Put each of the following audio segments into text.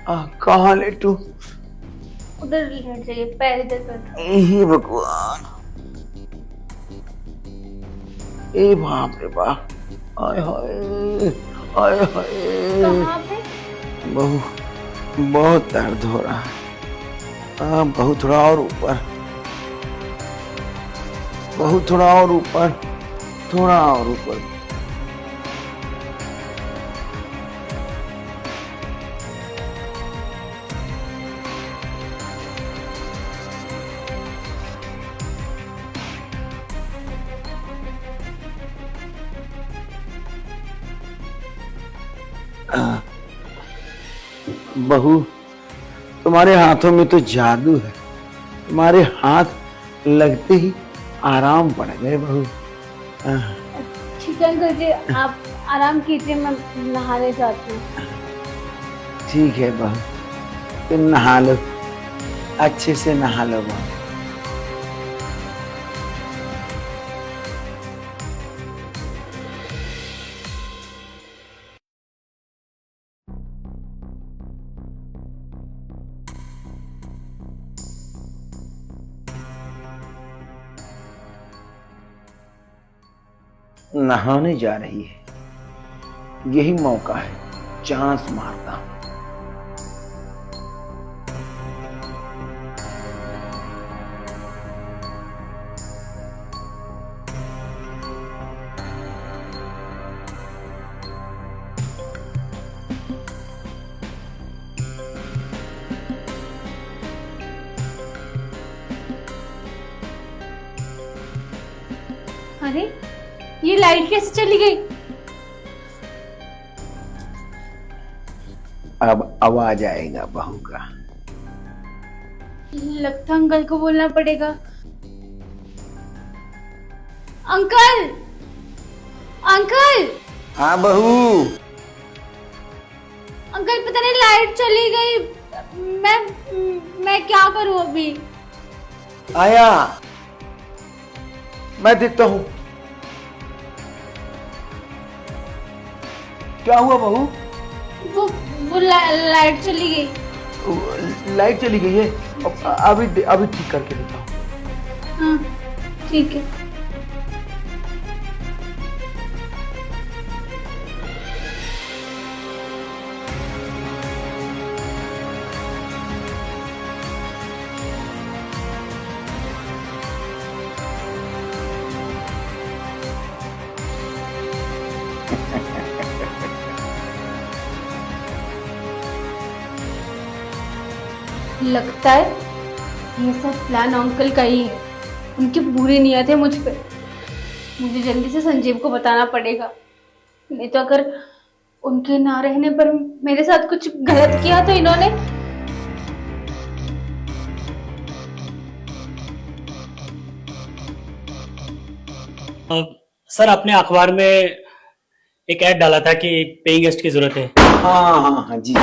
कहाँ लेटू? उधर लेट जाइए, पैर इधर कर। हे भगवान, ए बाप रे बाप, आय हाय, आय हाय, कहाँ पे? बहु बहुत दर्द हो रहा है। बहुत थोड़ा और ऊपर, बहुत थोड़ा और ऊपर, थोड़ा और ऊपर। बहू, तुम्हारे हाथों में तो जादू है। तुम्हारे हाथ लगते ही आराम पड़ गए बहू। ठीक है अंकल जी, आप आराम कीजिए, मैं नहाने जाती हूँ। ठीक है बहू, तुम नहा लो, अच्छे से नहा लो बहू। नहाने जा रही है, यही मौका है, चांस मारता हूं। अरे ये लाइट कैसे चली गई? अब आवाज आएगा बहू का। लगता अंकल को बोलना पड़ेगा। अंकल, अंकल, हाँ बहू। अंकल पता नहीं लाइट चली गई। मैं क्या करूं अभी? आया, मैं देखता हूं। क्या हुआ बहू? वो लाइट चली गई। लाइट चली गई है। अभी ठीक करके देता हूँ। हाँ ठीक है। लगता है ये सब प्लान अंकल का ही है। उनकी बुरी नीयत है मुझ पे। मुझे जल्दी से संजीव को बताना पड़ेगा, नहीं तो अगर उनके ना रहने पर मेरे साथ कुछ गलत किया तो इन्होंने। सर आपने अखबार में एक ऐड डाला था कि पेइंग गेस्ट की जरूरत है। हाँ हाँ हाँ जी।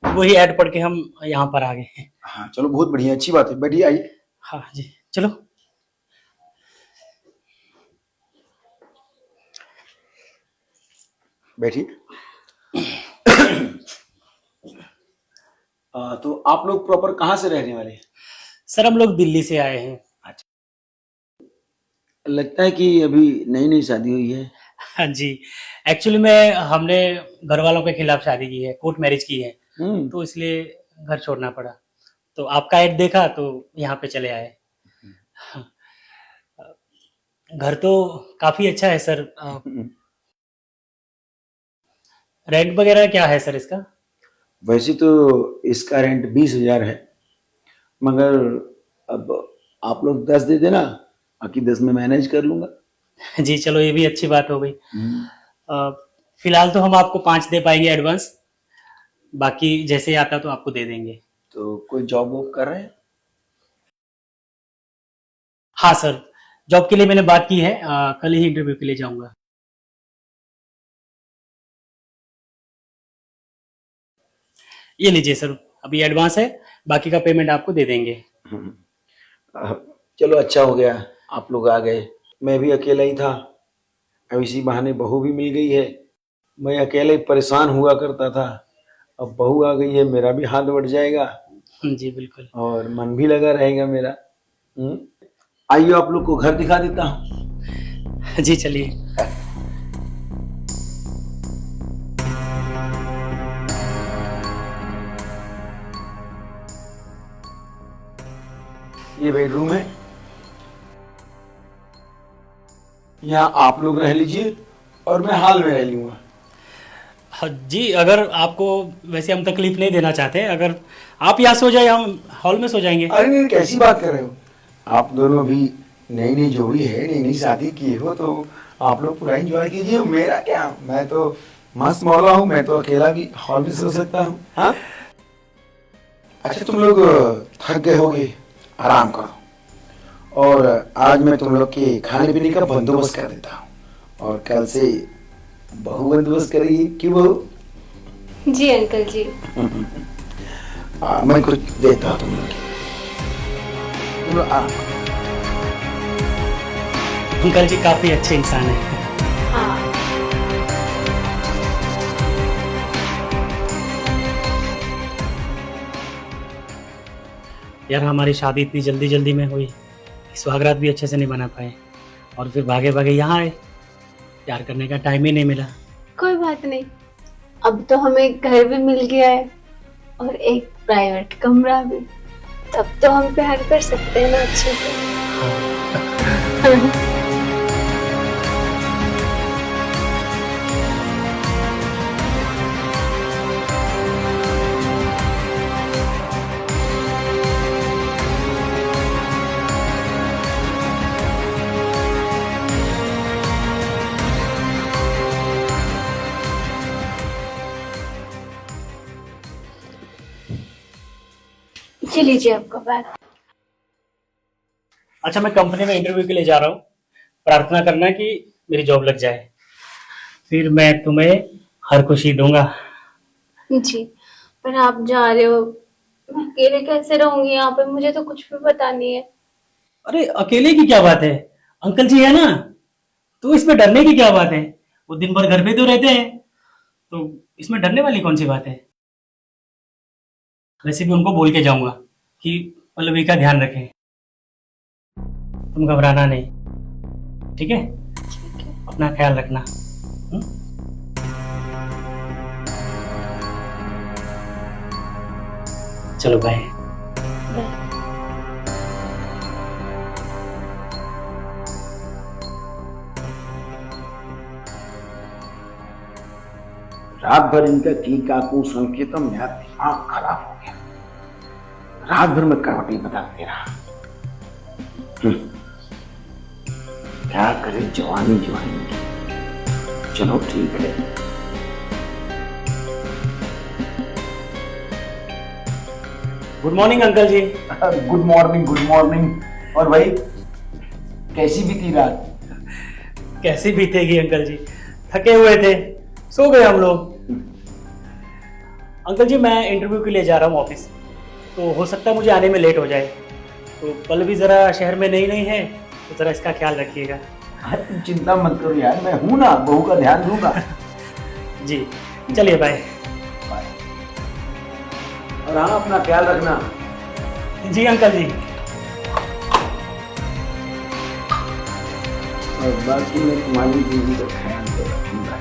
वही ऐड पढ़ के हम यहाँ पर आ गए। हाँ चलो, बहुत बढ़िया, अच्छी बात है। बैठिए, आइए। हाँ जी, चलो। बैठिए। तो आप लोग प्रॉपर कहाँ से रहने वाले हैं? सर हम लोग दिल्ली से आए हैं। लगता है कि अभी नई नई शादी हुई है। हाँ जी, एक्चुअली में हमने घर वालों के खिलाफ शादी की है, कोर्ट मैरिज की है, तो इसलिए घर छोड़ना पड़ा। तो आपका ऐड देखा तो यहाँ पे चले आए। घर तो काफी अच्छा है सर। रेंट वगैरह क्या है सर इसका? वैसे तो इसका रेंट 20,000 है, मगर अब आप लोग 10 दे देना, बाकी 10 में मैनेज कर लूंगा। जी चलो, ये भी अच्छी बात हो गई। फिलहाल तो हम आपको 5 दे पाएंगे एडवांस, बाकी जैसे आता तो आपको दे देंगे। तो कोई जॉब वॉब कर रहे हैं? हाँ सर, जॉब के लिए मैंने बात की है, कल ही इंटरव्यू के लिए जाऊंगा। ये लीजिए सर, अभी एडवांस है, बाकी का पेमेंट आपको दे देंगे। चलो अच्छा हो गया आप लोग आ गए, मैं भी अकेला ही था। अब इसी बहाने बहू भी मिल गई है। मैं अकेले ही परेशान हुआ करता था, अब बहू आ गई है, मेरा भी हाथ बढ़ जाएगा जी बिल्कुल। और मन भी लगा रहेगा मेरा। आइए आप लोग को घर दिखा देता हूँ। जी चलिए। ये बेडरूम है, यहाँ आप लोग रह लीजिए और मैं हॉल में रह लूंगा। हाँ जी, अगर आपको वैसे हम तकलीफ नहीं देना चाहते, अगर आप यहाँ सो जाए हम हॉल में सो जाएंगे। अरे नहीं, कैसी बात कर रहे हो? आप दोनों भी नई नई जोड़ी है, नई नई शादी किए हो, तो आप लोग पूरा एंजॉय कीजिए। मेरा क्या, मैं तो मस्त मौला हूँ, मैं तो अकेला भी हॉल में सो सकता हूँ। हाँ अच्छा, तुम लोग थक गए होगे, आराम करो और आज मैं तुम लोग के खाने पीने का बंदोबस्त कर देता हूँ और कल से बहू बंदोबस्त करेगी। क्यों बहू? जी अंकल जी। मैं कुछ देता हूँ तुम लोग आराम करो। अंकल जी काफी अच्छे इंसान हैं। हाँ यार हमारी शादी इतनी जल्दी जल्दी में हुई, सुहागरात भी अच्छे से नहीं बना पाए और फिर भागे भागे यहाँ आए, प्यार करने का टाइम ही नहीं मिला। कोई बात नहीं, अब तो हमें घर भी मिल गया है और एक प्राइवेट कमरा भी, तब तो हम प्यार कर सकते हैं ना अच्छे से। जी लीजिए आपका बैग। अच्छा, मैं कंपनी में इंटरव्यू के लिए जा रहा हूँ, प्रार्थना करना कि मेरी जॉब लग जाए, फिर मैं तुम्हें हर खुशी दूंगा। जी, पर आप जा रहे हो, मैं अकेले कैसे रहूंगी यहाँ पे? मुझे तो कुछ भी पता नहीं है। अरे अकेले की क्या बात है, अंकल जी है ना, तो इसमें डरने की क्या बात है? वो दिन भर घर पे तो रहते हैं, तो इसमें डरने वाली कौन सी बात है? वैसे भी उनको बोल के जाऊंगा कि पल्लवी का ध्यान रखें, तुम घबराना नहीं, ठीक है? अपना ख्याल रखना। चलो बाय। रात भर इनका की काकू सुन के तो मेरा दिमाग खराब हो गया। रात भर मैं करवटी बदलते रहा। क्या करे जवानी जवानी की। चलो ठीक है। Good morning uncle ji. Good morning, good morning. और भाई कैसी बीती रात? कैसी बीतेगी अंकल जी, थके हुए थे, सो गए हम लोग। अंकल जी मैं इंटरव्यू के लिए जा रहा हूँ ऑफिस, तो हो सकता है मुझे आने में लेट हो जाए, तो पल्लवी जरा शहर में नई नई है, तो जरा इसका ख्याल रखिएगा। तुम चिंता मत करो यार, मैं हूं ना, बहू का ध्यान दूंगा। जी चलिए बाय। और हाँ, अपना ख्याल रखना। जी अंकल जी। और बाकी मैं तुम्हारी बीवी का ख्याल तो रखूंगा।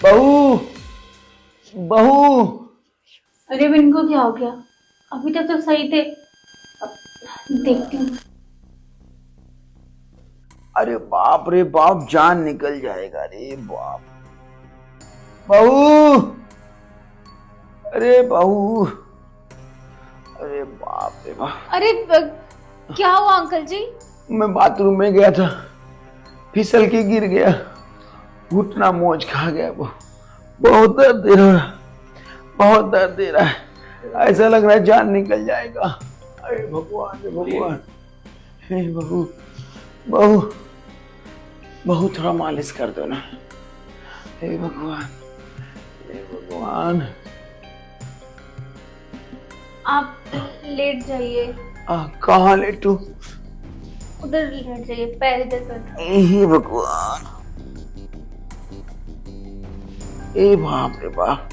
बहू, बहू। अरे अब इनको क्या हो गया? अभी तक तो सही थे। अब देखती हूँ। अरे बाप रे बाप, जान निकल जाएगा रे बाप। बहू, अरे बहू, अरे बाप रे बाप। अरे क्या हुआ अंकल जी? मैं बाथरूम में गया था, फिसल के गिर गया, घुटना मोच खा गया वो, बहुत दर्द दे रहा है, बहुत दर्द दे रहा है, ऐसा लग रहा है जान निकल जाएगा। अरे भगवान, हे भगवान, हे बहू, बहू, बहू थोड़ा मालिश कर दो ना। हे भगवान, हे भगवान। आप लेट जाइए। कहाँ लेटू? उधर लेट जाइए, पैर इधर कर। हे भगवान, ए बाप रे बाप,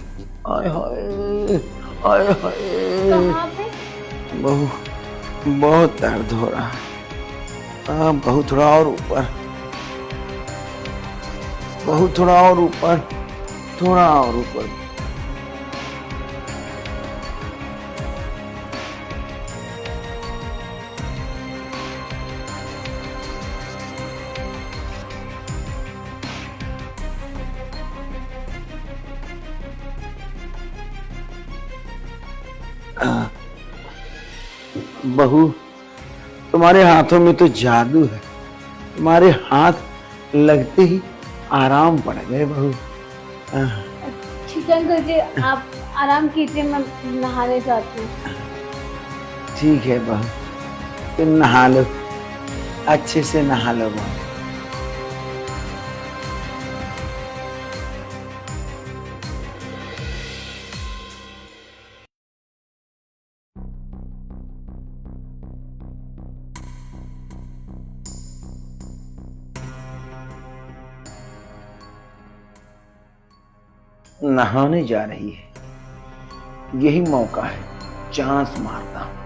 आय हाय, आय हाय। कहाँ पे? बहू, बहुत दर्द हो रहा है। बहू थोड़ा और ऊपर, बहू थोड़ा और ऊपर, थोड़ा और ऊपर। बहू, तुम्हारे हाथों में तो जादू है, तुम्हारे हाथ लगते ही आराम पड़ गए बहू। ठीक है अंकल जी, आप आराम कीजिए, मैं नहाने जाती हूँ। ठीक है बहू, तुम नहा लो, अच्छे से नहा लो बहू। नहाने जा रही है, यही मौका है, चांस मारता हूं।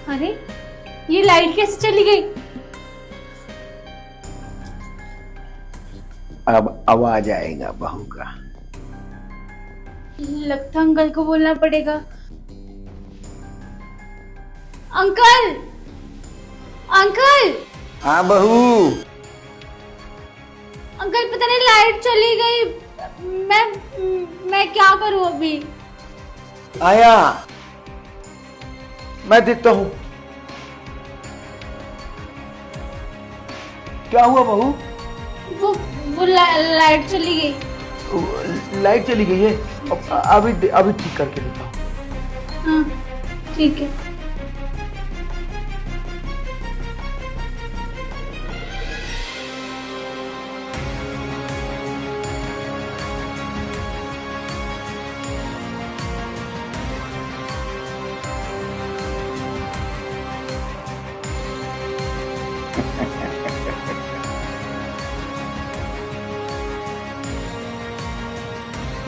अरे ये लाइट कैसे चली गई? अब आवाज आएगा बहू का। लगता अंकल को बोलना पड़ेगा। अंकल, अंकल, हाँ बहू। अंकल पता नहीं लाइट चली गई। मैं क्या करूं अभी? आया, मैं देखता हूं। क्या हुआ बहू? वो लाइट चली गई। लाइट चली गई है? अभी ठीक करके देता हूँ। हाँ ठीक है।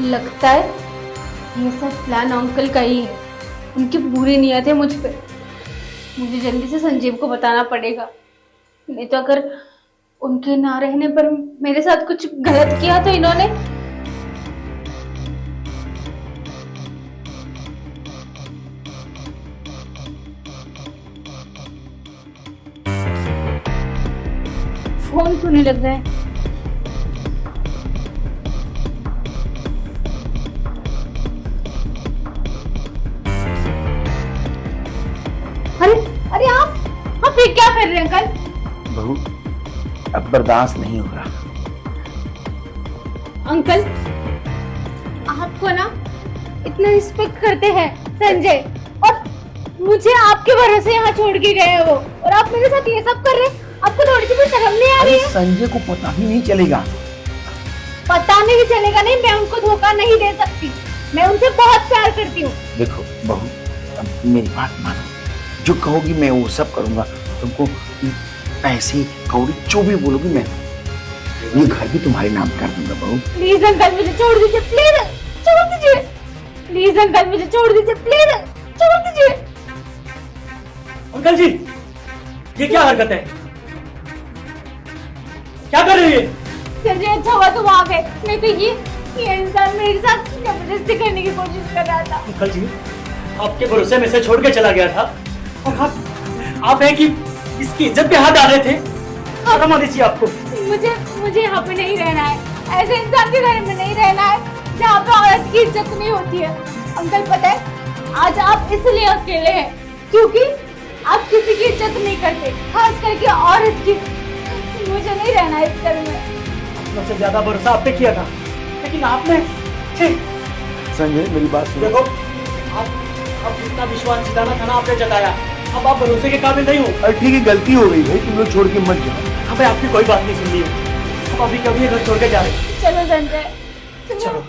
लगता है ये सब प्लान अंकल का ही है। उनकी बुरी नीयत है मुझ पे। मुझे जल्दी से संजीव को बताना पड़ेगा, नहीं तो अगर उनके ना रहने पर मेरे साथ कुछ गलत किया तो इन्होंने। फोन क्यों नहीं लग रहा है? अरे आप ये क्या कर रहे हैं अंकल? बहू, अब बर्दाश्त नहीं हो रहा। अंकल, आपको ना इतना रिस्पेक्ट करते हैं संजय, और मुझे आपके भरोसे यहाँ छोड़ के गए हैं वो, और आप मेरे साथ ये सब कर रहे हैं। आपको थोड़ी सी भी शर्म नहीं आ रही है? संजय को पता ही नहीं चलेगा। पता नहीं चलेगा? नहीं, मैं उनको धोखा नहीं दे सकती। मैं उनसे बहुत प्यार करती हूँ। देखो बहू, अब मेरी बात मानो, जो कहोगी मैं वो सब करूंगा। तुमको पैसे कौड़ी जो भी बोलोगी मैं, ये घर भी तुम्हारे नाम कर दूंगा बहू। प्लीज अंकल मुझे छोड़ दीजिए, प्लीज छोड़ दीजिए। प्लीज अंकल मुझे छोड़ दीजिए, प्लीज छोड़ दीजिए। अंकल जी, ये क्या हरकत है? क्या कर रही है? संजय अच्छा हुआ तुम आ गए, नहीं तो ये इंसान मेरे साथ जबरदस्ती करने की कोशिश कर रहा था। अंकल जी, आपके भरोसे में से छोड़ के चला गया था, और आप हैं कि इसकी इज्जत पे हाथ डाल रहे थे। शर्म आनी चाहिए आपको। मुझे यहाँ पे नहीं रहना है, ऐसे इंसान के घर में नहीं रहना है जहाँ पे औरत की इज्जत नहीं होती है। अंकल पता है आज आप इसलिए अकेले हैं क्योंकि आप किसी की इज्जत नहीं करते, खास करके औरत की। मुझे नहीं रहना है इस घर में। सबसे ज्यादा भरोसा आप पे किया था, लेकिन आपने संजय मेरी बात सुनो। देखो आप जितना विश्वास जिताना था ना आपने जताया, अब आप भरोसे के काबिल नहीं हो। अरे ठीक है, गलती हो गई भाई, तुम लोग छोड़ के मत जाओ। हमें आपकी कोई बात नहीं सुननी है, अब अभी कभी ये घर छोड़ के जा रहे हैं। चलो संजय, चलो।